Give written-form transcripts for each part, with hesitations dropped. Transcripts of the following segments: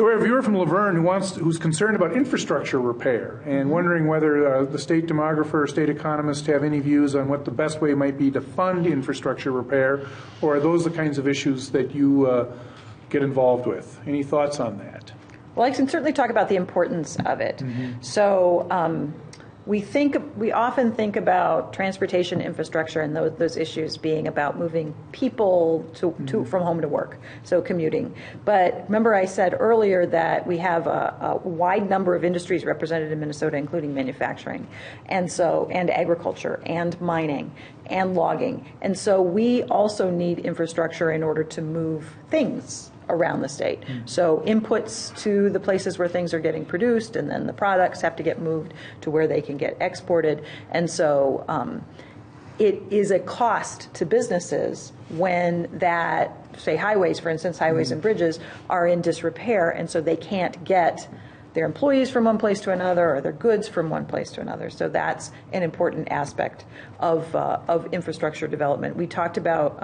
So we have a viewer from Laverne who's concerned about infrastructure repair and wondering whether the state demographer or state economists have any views on what the best way might be to fund infrastructure repair, or are those the kinds of issues that you get involved with? Any thoughts on that? Well, I can certainly talk about the importance of it. So we often think about transportation infrastructure and those issues being about moving people from home to work, so commuting. But remember I said earlier that we have a wide number of industries represented in Minnesota, including manufacturing, and agriculture, and mining, and logging. And so we also need infrastructure in order to move things around the state. So inputs to the places where things are getting produced, and then the products have to get moved to where they can get exported. And so it is a cost to businesses when that, say highways, for instance, highways and bridges are in disrepair, and so they can't get their employees from one place to another or their goods from one place to another. So that's an important aspect of infrastructure development. We talked about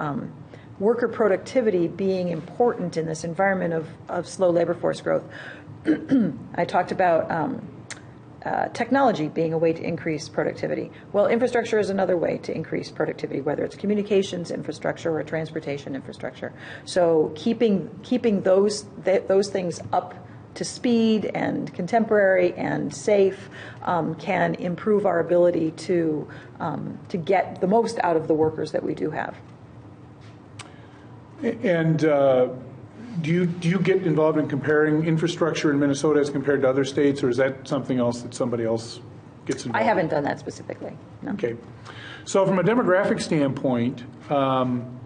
worker productivity being important in this environment of slow labor force growth. I talked about technology being a way to increase productivity. Well, infrastructure is another way to increase productivity, whether it's communications infrastructure or transportation infrastructure. So keeping those things up to speed and contemporary and safe can improve our ability to get the most out of the workers that we do have. And do you get involved in comparing infrastructure in Minnesota as compared to other states, or is that something else that somebody else gets involved in? I haven't done that specifically, no. Okay. So from a demographic standpoint, I'm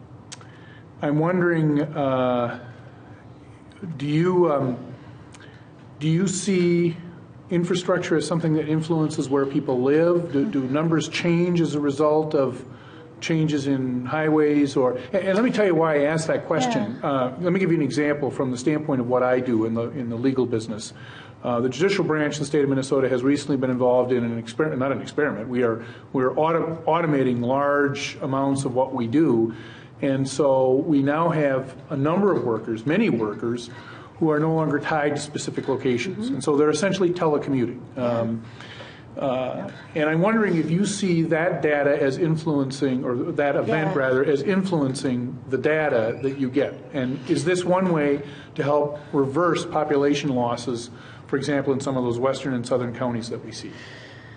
wondering, do you see infrastructure as something that influences where people live? Do numbers change as a result of changes in highways? And let me tell you why I asked that question. Let me give you an example from the standpoint of what I do in the legal business. The judicial branch of the state of Minnesota has recently been involved in an experiment, not an experiment. We're automating large amounts of what we do, and so we now have a number of workers, many workers, who are no longer tied to specific locations, and so they're essentially telecommuting. And I'm wondering if you see that data as influencing, or that event rather, as influencing the data that you get. And is this one way to help reverse population losses, for example, in some of those western and southern counties that we see?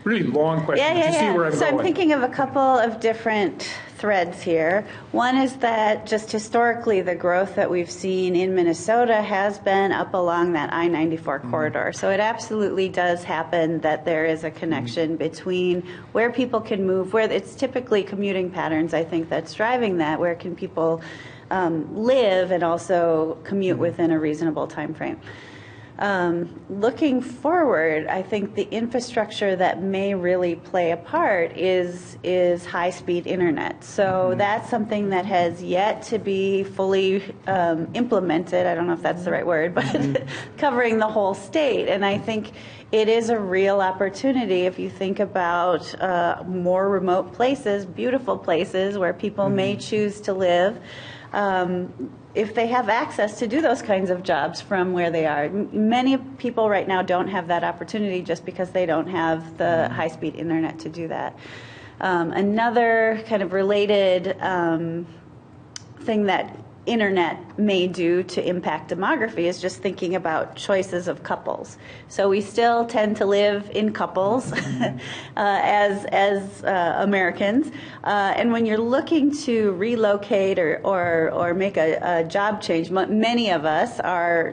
Really long question. You see where I'm going. I'm thinking of a couple of different threads here. One is that just historically the growth that we've seen in Minnesota has been up along that I-94 corridor. So it absolutely does happen that there is a connection between where people can move, where it's typically commuting patterns, I think, that's driving that. Where can people live and also commute within a reasonable time frame? Looking forward, I think the infrastructure that may really play a part is high-speed internet. So that's something that has yet to be fully implemented. I don't know if that's the right word, but covering the whole state. And I think it is a real opportunity if you think about more remote places, beautiful places where people may choose to live. If they have access to do those kinds of jobs from where they are. Many people right now don't have that opportunity just because they don't have the high-speed internet to do that. Another kind of related thing that internet may do to impact demography is just thinking about choices of couples. So we still tend to live in couples as Americans, and when you're looking to relocate or make a job change, many of us are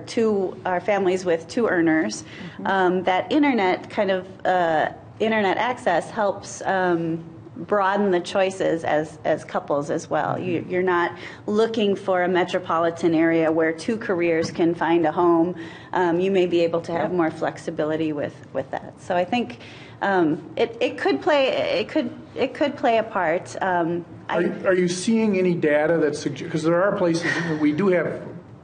families with two earners. That internet kind of internet access helps broaden the choices as couples as well. You're not looking for a metropolitan area where two careers can find a home. You may be able to have more flexibility with that. So I think it could play a part. Are you seeing any data that suggests, because there are places we do have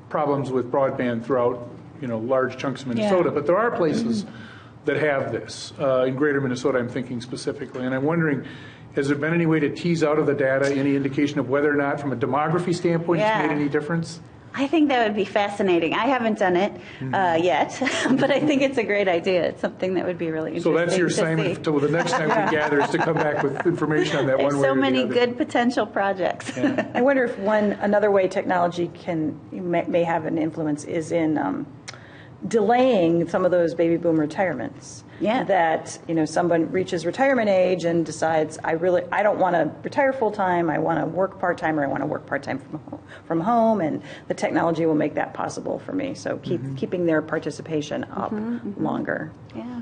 problems with broadband throughout large chunks of Minnesota, but there are places that have this. In greater Minnesota, I'm thinking specifically, and I'm wondering, has there been any way to tease out of the data any indication of whether or not, from a demography standpoint, it's made any difference? I think that would be fascinating. I haven't done it yet, but I think it's a great idea. It's something that would be really So interesting. that's your to assignment see. till the next time we gather is to come back with information on that There's one way so or the many other. good potential projects. I wonder if another way technology may have an influence is in delaying some of those baby boom retirements. Yeah. That, someone reaches retirement age and decides, I don't want to retire full time, I want to work part time, or I want to work part time from home, and the technology will make that possible for me. So keeping their participation up longer. Yeah.